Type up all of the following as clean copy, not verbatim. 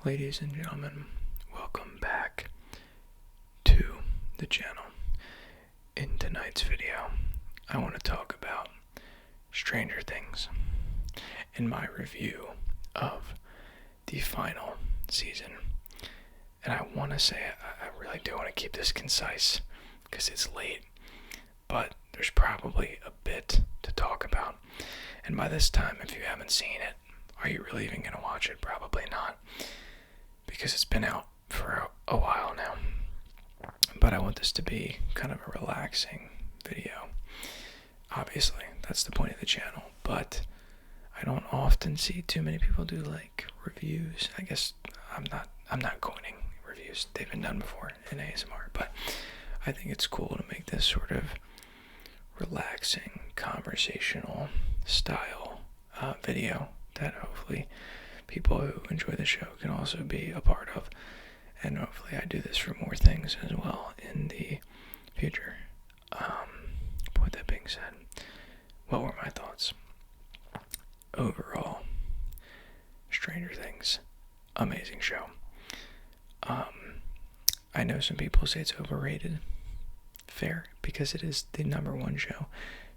Ladies and gentlemen, welcome back to the channel. In tonight's video, I want to talk about Stranger Things and my review of the final season. And I want to say, I really do want to keep this concise because it's late, but there's probably a bit to talk about. And by this time, if you haven't seen it, are you really even going to watch it? Probably not, because it's been out for a while now. But I want this to be kind of a relaxing video. Obviously, that's the point of the channel, but I don't often see too many people do like reviews. I guess I'm not coining reviews. They've been done before in ASMR, but I think it's cool to make this sort of relaxing, conversational style video that hopefully people who enjoy the show can also be a part of. And hopefully I do this for more things as well in the future. With that being said, what were my thoughts? Overall, Stranger Things, amazing show. I know some people say it's overrated. Fair, because it is the number one show.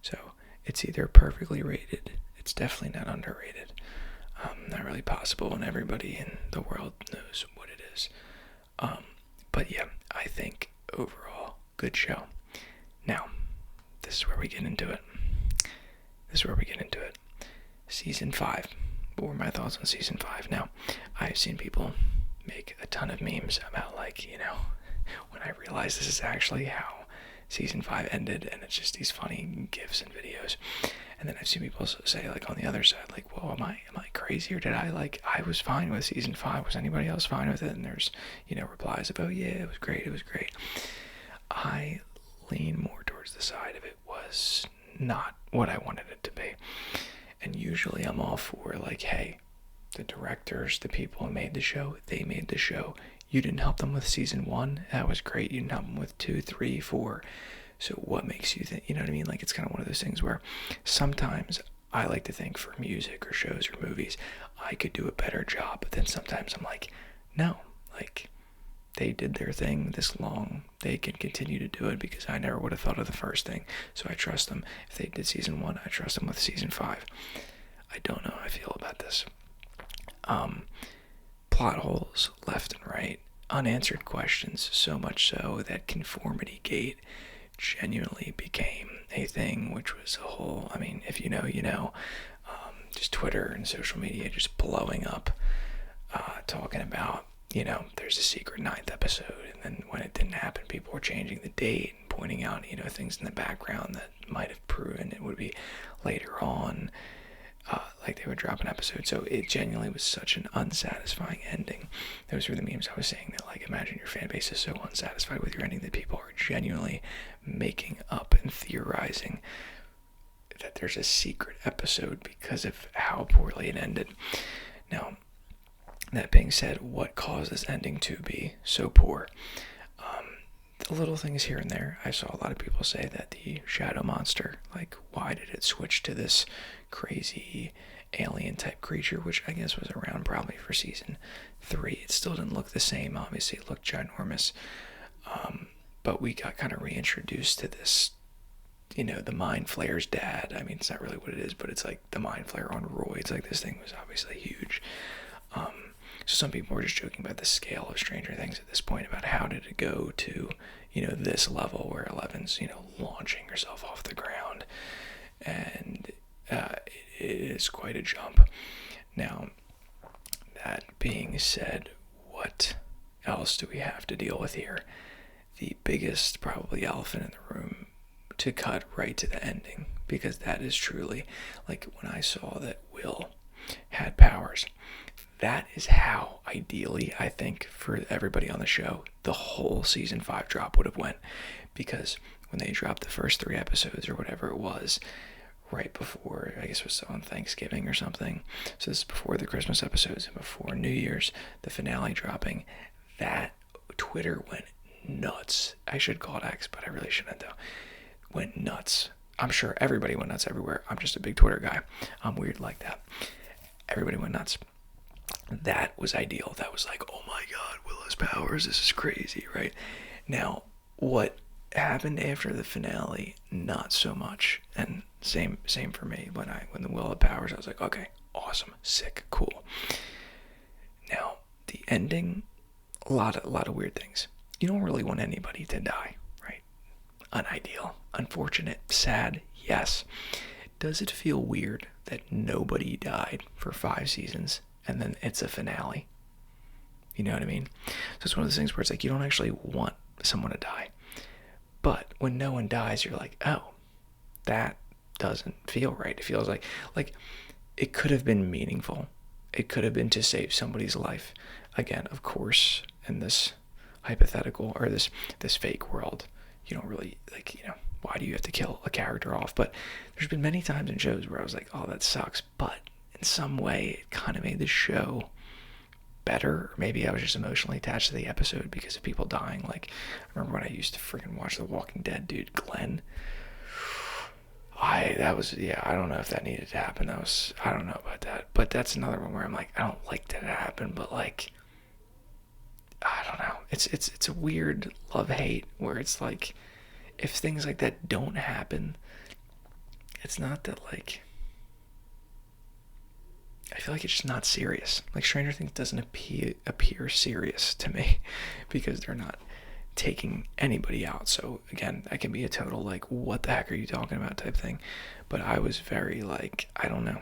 So it's either perfectly rated, it's definitely not underrated. Not really possible, and everybody in the world knows what it is. But yeah, I think overall, good show. Now, this is where we get into it. Season 5. What were my thoughts on Season 5? Now, I've seen people make a ton of memes about, when I realized this is actually how Season 5 ended, and it's just these funny GIFs and videos. And then I've seen people say, on the other side, whoa, am I crazy, or did I was fine with Season 5, was anybody else fine with it? And there's, replies of, oh yeah, it was great. I lean more towards the side of it was not what I wanted it to be. And usually I'm all for, hey, the directors, the people who made the show, they made the show. You didn't help them with Season 1, that was great. You didn't help them with 2, 3, 4. So what makes you think, you know what I mean? It's kind of one of those things where sometimes I like to think for music or shows or movies, I could do a better job. But then sometimes I'm like, no, they did their thing this long. They can continue to do it because I never would have thought of the first thing. So I trust them. If they did Season 1, I trust them with Season 5. I don't know how I feel about this. Plot holes left and right. Unanswered questions, so much so that Conformity Gate genuinely became a thing, which was a whole, if you know, you know, just Twitter and social media just blowing up, talking about, there's a secret 9th episode, and then when it didn't happen, people were changing the date and pointing out, things in the background that might have proven it would be later on, they would drop an episode. So it genuinely was such an unsatisfying ending. Those were the memes I was saying, that imagine your fan base is so unsatisfied with your ending that people are genuinely making up and theorizing that there's a secret episode because of how poorly it ended. Now, that being said, what caused this ending to be so poor? The little things here and there. I saw a lot of people say that the shadow monster, why did it switch to this crazy alien type creature, which I guess was around probably for Season 3. It still didn't look the same. Obviously, it looked ginormous. But we got kind of reintroduced to this, the Mind Flayer's dad. It's not really what it is, but it's the Mind Flayer on roids. This thing was obviously huge. So some people were just joking about the scale of Stranger Things at this point, about how did it go to, this level where Eleven's, launching herself off the ground. And it is quite a jump. Now, that being said, what else do we have to deal with here? The biggest, probably, elephant in the room, to cut right to the ending, because that is truly, when I saw that Will had powers, that is how, ideally, I think, for everybody on the show, the whole Season 5 drop would have went. Because when they dropped the first 3 episodes, or whatever it was, right before, I guess it was on Thanksgiving or something, so this is before the Christmas episodes and before New Year's, the finale dropping, that Twitter went nuts. I should call it X, but I really shouldn't, though. Went nuts. I'm sure everybody went nuts everywhere. I'm just a big Twitter guy. I'm weird like that. Everybody went nuts. That was ideal. That was like, oh my God, Willis Powers, this is crazy, right? Now, what happened after the finale? Not so much. And same for me. When the Willis Powers, I was like, okay, awesome, sick, cool. Now, the ending, a lot of weird things. You don't really want anybody to die, right? Unideal, unfortunate, sad, yes. Does it feel weird that nobody died for 5 seasons and then it's a finale? You know what I mean? So it's one of those things where it's like you don't actually want someone to die. But when no one dies, you're like, oh, that doesn't feel right. It feels like it could have been meaningful. It could have been to save somebody's life. Again, of course, in this hypothetical or this fake world, you don't really, why do you have to kill a character off? But there's been many times in shows where I was like, oh, that sucks. But in some way, it kind of made the show better. Or maybe I was just emotionally attached to the episode because of people dying. Like, I remember when I used to freaking watch The Walking Dead, dude, Glenn. I don't know if that needed to happen. I don't know about that. But that's another one where I'm like, I don't like that it happened, but like, I don't know. It's a weird love-hate where it's like, if things like that don't happen, it's not that like, I feel like it's just not serious. Like Stranger Things doesn't appear serious to me because they're not taking anybody out. So again, that can be a total like, what the heck are you talking about type thing. But I was very like, I don't know.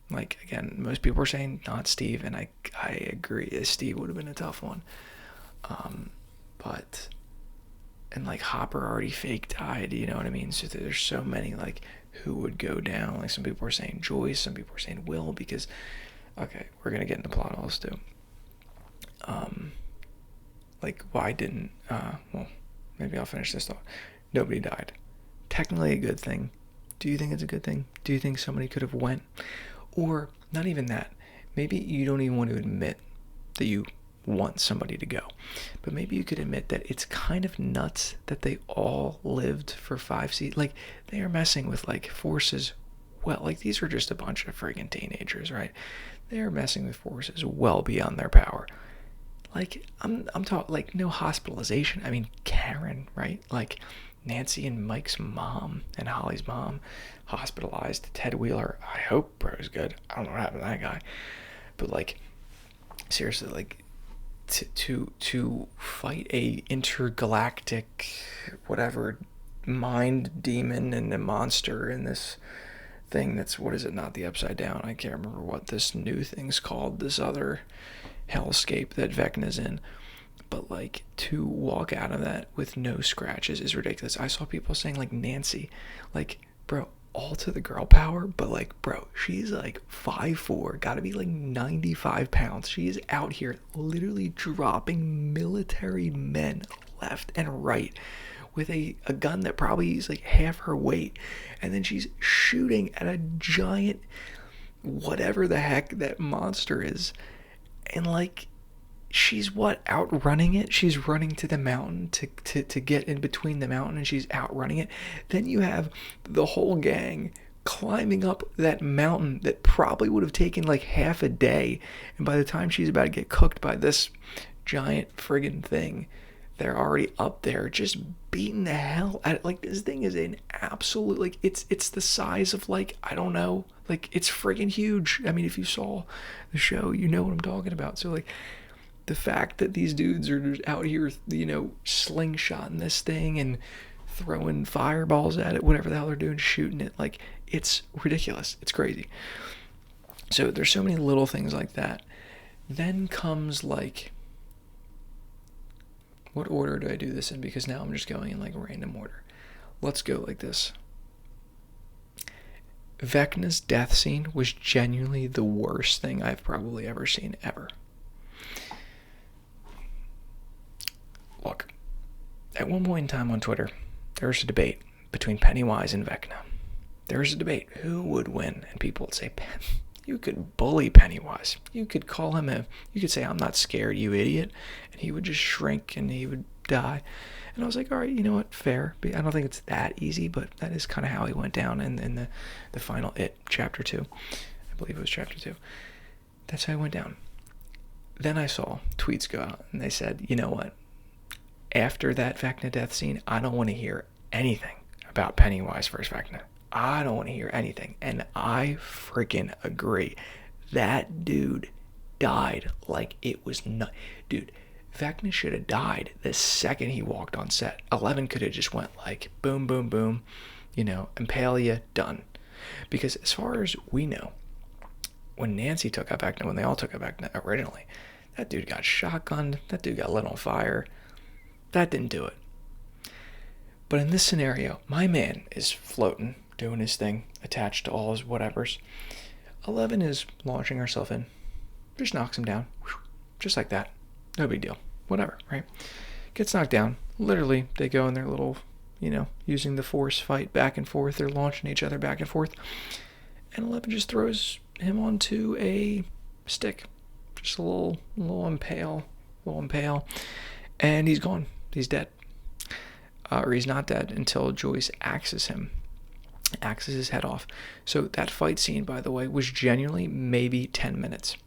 Like, again, most people are saying not Steve, and I agree. Steve would have been a tough one. But, and like Hopper already fake died, you know what I mean? So there's so many like who would go down. Like some people are saying Joyce, some people are saying Will, because, okay, we're gonna get into plot holes too. Like why didn't, well, maybe I'll finish this thought. Nobody died. Technically a good thing. Do you think it's a good thing? Do you think somebody could have went? Or not even that. Maybe you don't even want to admit that you want somebody to go. But maybe you could admit that it's kind of nuts that they all lived for 5 seasons. Like, they are messing with, like, forces. Well, like, these are just a bunch of friggin' teenagers, right? They are messing with forces well beyond their power. Like, I'm talking, like, no hospitalization. I mean, Karen, right? Like, Nancy and Mike's mom and Holly's mom hospitalized. Ted Wheeler, I hope bro's good. I don't know what happened to that guy. But, like, seriously, like, to fight a intergalactic, whatever, mind demon and a monster in this thing that's, what is it, not the Upside Down. I can't remember what this new thing's called, this other hellscape that Vecna's in. But like, to walk out of that with no scratches is ridiculous. I saw people saying like Nancy, like, bro, all to the girl power, but like, bro, she's like 5'4", gotta be like 95 pounds. She is out here literally dropping military men left and right with a gun that probably is like half her weight, and then she's shooting at a giant whatever the heck that monster is, and like, she's outrunning it. She's running to the mountain to get in between the mountain, and she's outrunning it. Then you have the whole gang climbing up that mountain that probably would have taken like half a day, and by the time she's about to get cooked by this giant friggin' thing, they're already up there just beating the hell out of it. Like, this thing is an absolute, like, it's the size of, like, I don't know, like, it's friggin' huge. I mean, if you saw the show, you know what I'm talking about. So like, the fact that these dudes are just out here, you know, slingshotting this thing and throwing fireballs at it, whatever the hell they're doing, shooting it, like, it's ridiculous. It's crazy. So there's so many little things like that. Then comes, like, what order do I do this in? Because now I'm just going in, like, random order. Let's go like this. Vecna's death scene was genuinely the worst thing I've probably ever seen, ever. Look, at one point in time on Twitter, there was a debate between Pennywise and Vecna. There was a debate. Who would win? And people would say, you could bully Pennywise. You could call him you could say, I'm not scared, you idiot. And he would just shrink and he would die. And I was like, all right, you know what, fair. I don't think it's that easy, but that is kind of how he went down in the final It, Chapter 2. I believe it was Chapter 2. That's how he went down. then I saw tweets go out, and they said, you know what? After that Vecna death scene, I don't want to hear anything about Pennywise versus Vecna. I don't want to hear anything. And I freaking agree. That dude died like it was not. Dude, Vecna should have died the second he walked on set. 11 could have just went like boom, boom, boom, impale you, done. Because as far as we know, when Nancy took out Vecna, when they all took out Vecna originally, that dude got shotgunned, that dude got lit on fire. That didn't do it. But in this scenario, my man is floating, doing his thing, attached to all his whatevers. 11 is launching herself in. Just knocks him down. Just like that. No big deal. Whatever, right? Gets knocked down. Literally, they go in their little, using the force fight back and forth. They're launching each other back and forth. And 11 just throws him onto a stick. Just a little impale. And he's gone. He's dead. Or he's not dead until Joyce axes his head off. So that fight scene, by the way, was genuinely maybe 10 minutes.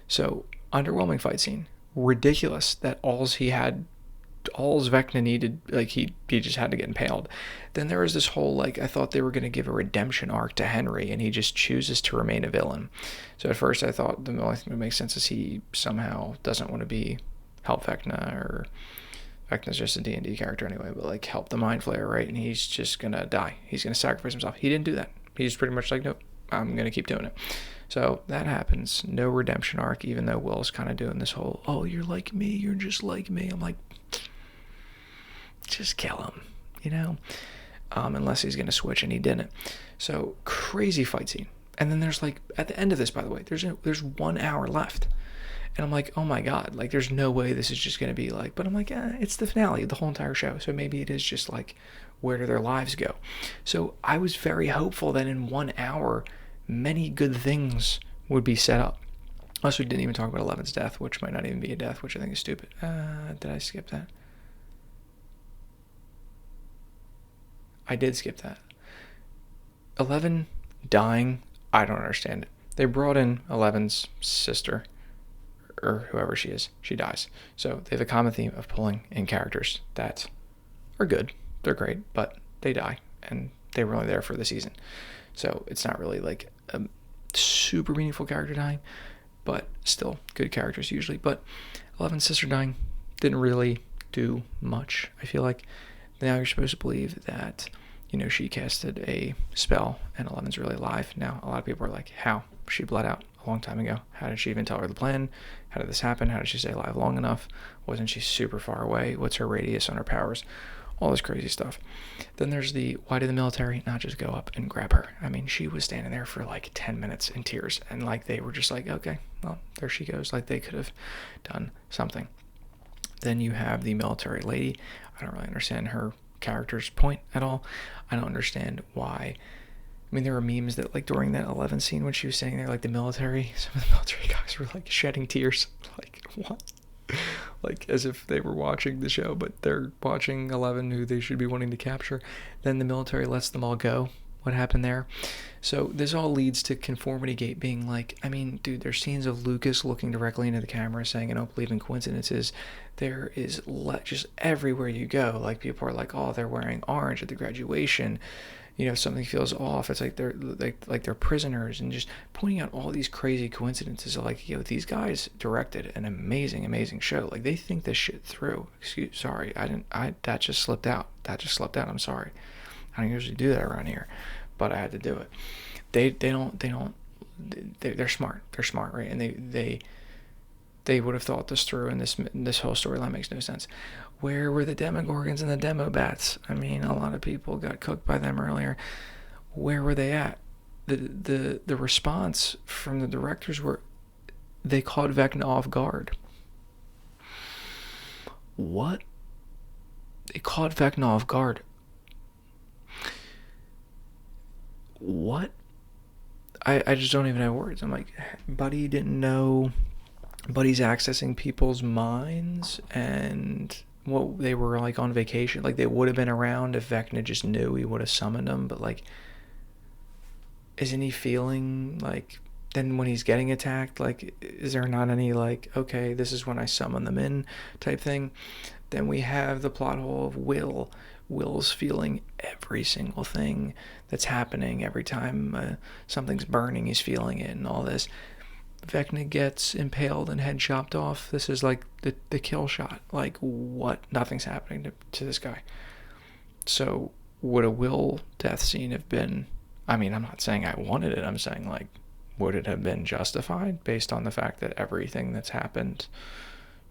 So, underwhelming fight scene. Ridiculous that all's Vecna needed, he just had to get impaled. Then there was this whole, I thought they were going to give a redemption arc to Henry, and he just chooses to remain a villain. So at first I thought the only thing that makes sense is he somehow doesn't want to help Vecna, or Vecna's just a D&D character anyway, but help the Mind Flayer, right? And he's just going to die. He's going to sacrifice himself. He didn't do that. He's pretty much like, nope, I'm going to keep doing it. So that happens. No redemption arc, even though Will's kind of doing this whole, oh, you're like me, you're just like me. I'm like, just kill him, unless he's going to switch, and he didn't. So crazy fight scene. And then there's at the end of this, by the way, there's 1 hour left. And I'm like, oh my God, there's no way this is just going to be but I'm like, it's the finale of the whole entire show. So maybe it is just where do their lives go? So I was very hopeful that in 1 hour, many good things would be set up. Also, we didn't even talk about 11's death, which might not even be a death, which I think is stupid. Did I skip that? I did skip that. 11 dying, I don't understand it. They brought in 11's sister, or whoever she is. She dies. So they have a common theme of pulling in characters that are good. They're great, but they die, and they were only there for the season. So it's not really a super meaningful character dying, but still good characters usually. But 11's sister dying didn't really do much, I feel like. Now you're supposed to believe that, she casted a spell and 11's really alive. Now, a lot of people are like, how? She bled out a long time ago. How did she even tell her the plan? How did this happen? How did she stay alive long enough? Wasn't she super far away? What's her radius on her powers? All this crazy stuff. Then there's why did the military not just go up and grab her? I mean, she was standing there for 10 minutes in tears, and they were just okay, well, there she goes. They could have done something. Then you have the military lady. I don't really understand her character's point at all. I don't understand why. I mean, there were memes that during that 11 scene when she was standing there, the military, some of the military guys were shedding tears. What? As if they were watching the show, but they're watching 11, who they should be wanting to capture. Then the military lets them all go. What happened there? So this all leads to Conformity Gate being dude, there's scenes of Lucas looking directly into the camera saying, I don't believe in coincidences. There is just everywhere you go. People are oh, they're wearing orange at the graduation. Something feels off. It's they're prisoners, and just pointing out all these crazy coincidences of these guys directed an amazing show. They think this shit through. Sorry, that just slipped out. I'm sorry. I don't usually do that around here, but I had to do it. They're smart. They're smart, right? And they would have thought this through, and this whole storyline makes no sense. Where were the Demogorgons and the Demobats? I mean, a lot of people got cooked by them earlier. Where were they at? The response from the directors were, they caught Vecna off guard. What? They caught Vecna off guard. What? I just don't even have words. I'm Buddy didn't know. Buddy's accessing people's minds, and they were on vacation. They would have been around if Vecna just knew. He would have summoned them. But isn't he feeling then when he's getting attacked, like, is there not any, like, okay, this is when I summon them in type thing? Then we have the plot hole of Will. Will's feeling every single thing that's happening. Every time something's burning, he's feeling it and all this. Vecna gets impaled and head chopped off. This is like the kill shot. Like, what? Nothing's happening to this guy. So would a Will death scene have been, I mean, I'm not saying I wanted it. I'm saying, like, would it have been justified based on the fact that everything that's happened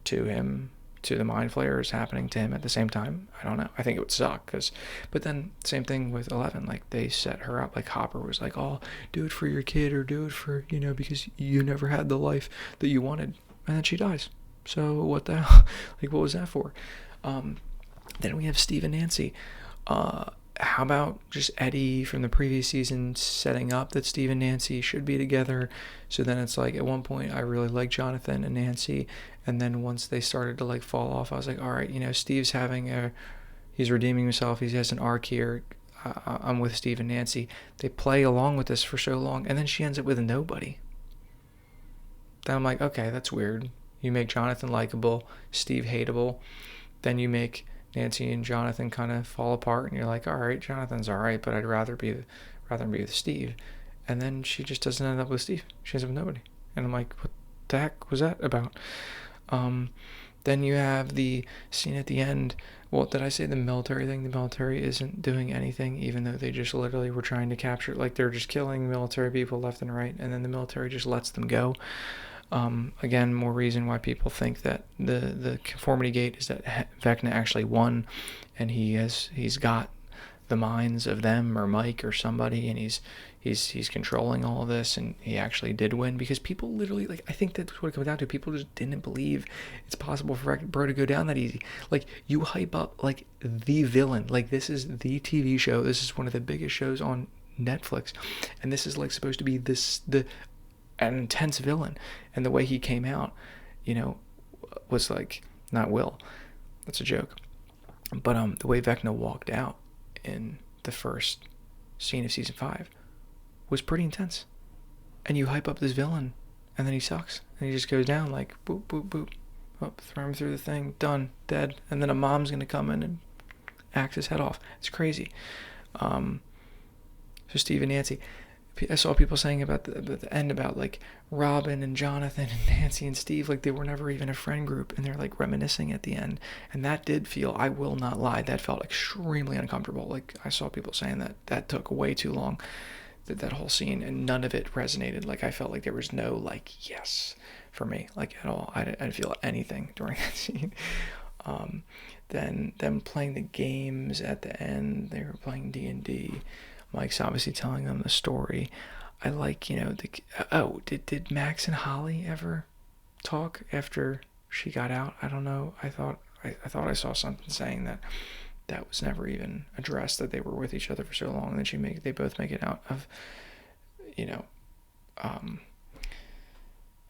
to him, to the Mind Flayer, is happening to him at the same time? I don't know. I think it would suck. But then same thing with 11. Like, they set her up. Like, Hopper was like, oh, do it for your kid, or do it for, because you never had the life that you wanted. And then she dies. So what the hell? Like, what was that for? Then we have Steve and Nancy. How about just Eddie from the previous season setting up that Steve and Nancy should be together? So then it's like, at one point, I really liked Jonathan and Nancy, and then once they started to, like, fall off, I was like, all right, Steve's he's redeeming himself, he has an arc here, I'm with Steve and Nancy. They play along with this for so long, and then she ends up with nobody. Then I'm like, okay, that's weird. You make Jonathan likable, Steve hateable, then you make Nancy and Jonathan kind of fall apart, and you're like, all right, Jonathan's all right, but I'd rather be with Steve. And then she just doesn't end up with Steve. She ends up with nobody. And I'm like, what the heck was that about? Then you have the scene at the end. Well, did I say the military thing? The military isn't doing anything, even though they just literally were trying to capture, like, they're just killing military people left and right, and then the military just lets them go. Again, more reason why people think that the conformity gate is that Vecna actually won, and he's got the minds of them or Mike or somebody, and he's controlling all of this, and he actually did win, because people literally, like, I think that's what it comes down to. People just didn't believe it's possible for Bro to go down that easy. Like, you hype up, like, the villain, like, this is the TV show, this is one of the biggest shows on Netflix, and this is, like, supposed to be an intense villain, and the way he came out, was like, not Will, that's a joke, but the way Vecna walked out in the first scene of season 5 was pretty intense. And you hype up this villain, and then he sucks, and he just goes down like boop boop boop, throw him through the thing, done, dead, and then a mom's gonna come in and axe his head off. It's crazy. So Steve and Nancy, I saw people saying about the end about, like, Robin and Jonathan and Nancy and Steve, like, they were never even a friend group, and they're, like, reminiscing at the end, and that did feel, I will not lie, that felt extremely uncomfortable. Like, I saw people saying that took way too long, that whole scene, and none of it resonated. Like, I felt like there was no, like, yes for me, like, at all. I didn't feel anything during that scene. Then them playing the games at the end, they were playing D&D. Mike's obviously telling them the story. I like, did Max and Holly ever talk after she got out? I don't know. I thought I saw something saying that was never even addressed, that they were with each other for so long, and then they both make it out of,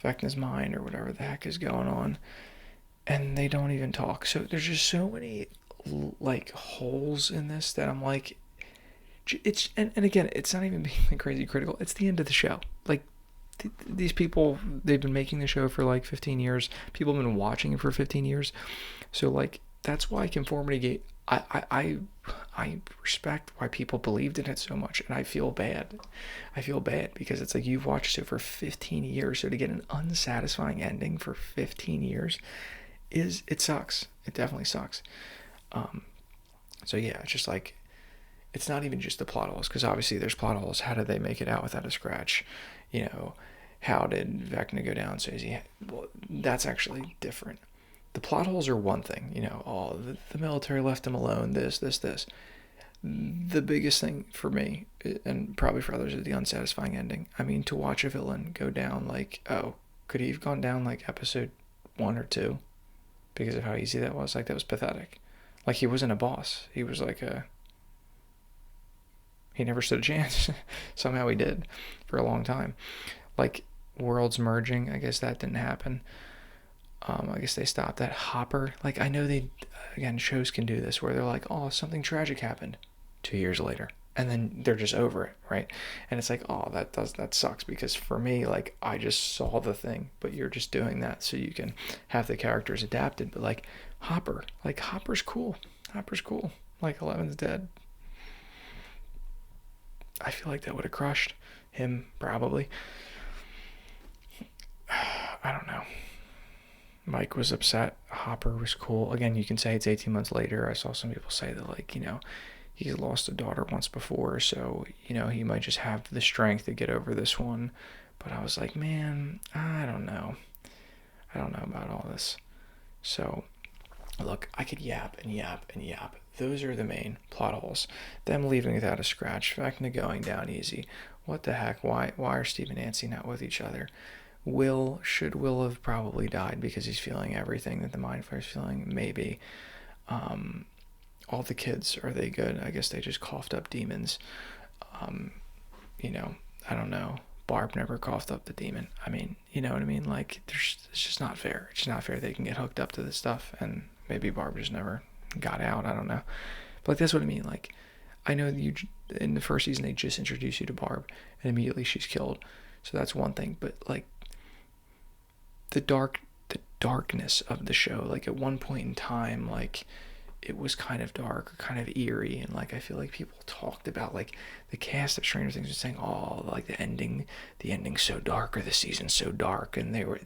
Vecna's mind, or whatever the heck is going on, and they don't even talk. So there's just so many, like, holes in this that I'm like, it's, and again, it's not even being, like, crazy critical. It's the end of the show. Like, these people, they've been making the show for, like, 15 years. People have been watching it for 15 years. So, like, that's why Conformity Gate, I respect why people believed in it so much, and I feel bad. I feel bad because it's like, you've watched it for 15 years, so to get an unsatisfying ending for 15 years it sucks. It definitely sucks. So yeah, it's just like, it's not even just the plot holes, because obviously there's plot holes. How did they make it out without a scratch? How did Vecna go down so easy? Well, that's actually different. The plot holes are one thing, the military left him alone, this. The biggest thing for me, and probably for others, is the unsatisfying ending. I mean, to watch a villain go down, like, oh, could he have gone down, like, episode 1 or 2? Because of how easy that was. Like, that was pathetic. Like, he wasn't a boss. He was like he never stood a chance. Somehow he did for a long time. Like, worlds merging, I guess that didn't happen. I guess they stopped that. Hopper, like, I know shows can do this, where they're like, oh, something tragic happened 2 years later, and then they're just over it, right? And it's like, oh, that sucks, because for me, like, I just saw the thing, but you're just doing that so you can have the characters adapted. But like Hopper's cool. Hopper's cool. Like, Eleven's dead. I feel like that would have crushed him, probably. I don't know. Mike was upset. Hopper was cool. Again, you can say it's 18 months later. I saw some people say that, like, he's lost a daughter once before, so, he might just have the strength to get over this one. But I was like, man, I don't know. I don't know about all this. So, look, I could yap and yap and yap. Those are the main plot holes. Them leaving without a scratch, Vecna going down easy. What the heck? Why are Steve and Nancy not with each other? Should Will have probably died because he's feeling everything that the Mind Flayer's feeling? Maybe. All the kids, are they good? I guess they just coughed up demons. I don't know. Barb never coughed up the demon. I mean, you know what I mean? Like, it's just not fair. It's just not fair they can get hooked up to this stuff, and maybe Barb just never got out. I don't know. But, like, that's what I mean. Like, I know in the first season they just introduce you to Barb, and immediately she's killed. So that's one thing. But, like, the darkness of the show, like, at one point in time, like, it was kind of dark, kind of eerie, and, like, I feel like people talked about, like, the cast of Stranger Things was saying, oh, like, the ending's so dark, or the season's so dark, and they were,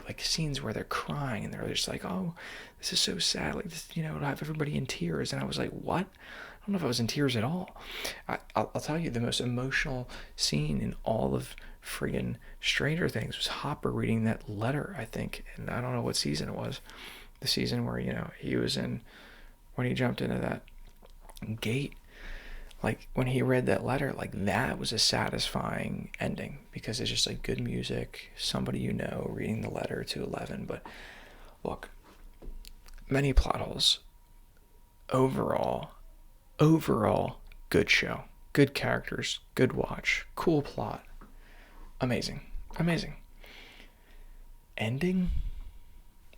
like, scenes where they're crying, and they're just like, oh, this is so sad, like, this, it'll have everybody in tears, and I was like, what? I don't know if I was in tears at all. I'll tell you, the most emotional scene in all of friggin' Stranger Things was Hopper reading that letter, I think, and I don't know what season it was, the season where, he was in, when he jumped into that gate, like, when he read that letter, like, that was a satisfying ending, because it's just, like, good music, somebody reading the letter to 11. But look, many plot holes. Overall, good show, good characters, good watch, cool plot, amazing. Ending,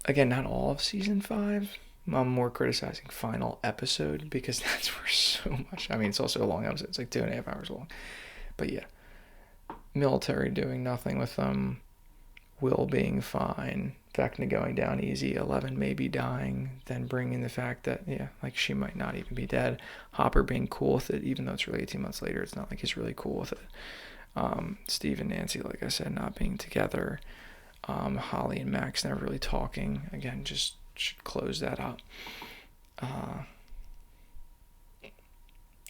again, not all of season 5. I'm more criticizing final episode, because that's where so much, I mean, it's also a long episode, it's like 2.5 hours long, but yeah, military doing nothing with them, Will being fine, Vecna going down easy, 11 maybe dying, then bringing the fact that, like, she might not even be dead, Hopper being cool with it, even though it's really 18 months later, it's not like he's really cool with it, Steve and Nancy, like I said, not being together, Holly and Max never really talking, again, just should close that up. I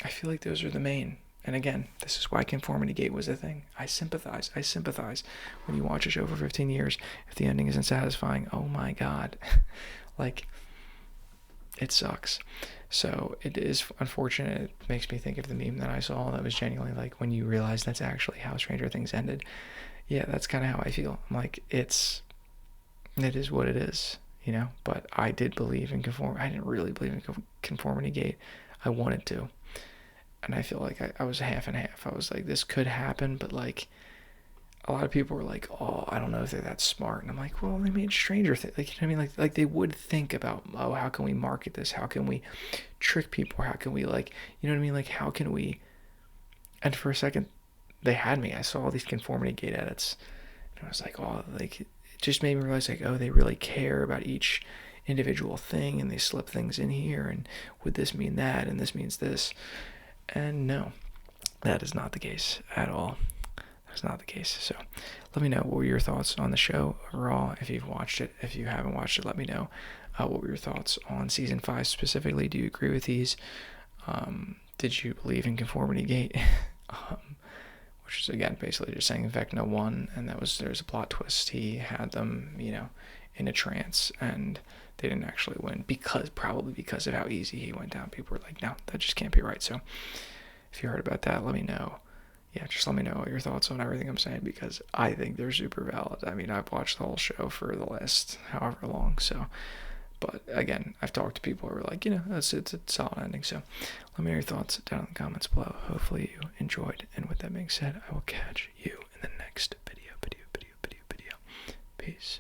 feel like those are the main. And again, this is why Conformity Gate was a thing. I sympathize. When you watch a show for 15 years, if the ending isn't satisfying, oh my God. Like, it sucks. So it is unfortunate. It makes me think of the meme that I saw that was genuinely like, when you realize that's actually how Stranger Things ended. Yeah, that's kind of how I feel. I'm like, it is what it is. But I did believe in Conformity. I didn't really believe in Conformity Gate. I wanted to. And I feel like I was half and half. I was like, this could happen, but, like, a lot of people were like, oh, I don't know if they're that smart. And I'm like, well, they made Stranger Things. Like, you know what I mean? Like they would think about, oh, how can we market this? How can we trick people? How can we, like, you know what I mean? Like, how can we? And for a second, they had me. I saw all these Conformity Gate edits. And I was like, oh, like, just made me realize, like, oh, they really care about each individual thing, and they slip things in here, and would this mean that, and this means this. And no, that is not the case at all. That's not the case. So let me know, what were your thoughts on the show overall, if you've watched it. If you haven't watched it, let me know. What were your thoughts on season 5 specifically? Do you agree with these? Did you believe in Conformity Gate? Which is, again, basically just saying Vecna won, and there's a plot twist. He had them, in a trance, and they didn't actually win, probably because of how easy he went down. People were like, no, that just can't be right. So if you heard about that, let me know. Yeah, just let me know your thoughts on everything I'm saying, because I think they're super valid. I mean, I've watched the whole show for the last however long, so. But again, I've talked to people who are like, it's a solid ending. So let me know your thoughts down in the comments below. Hopefully you enjoyed. And with that being said, I will catch you in the next video. Peace.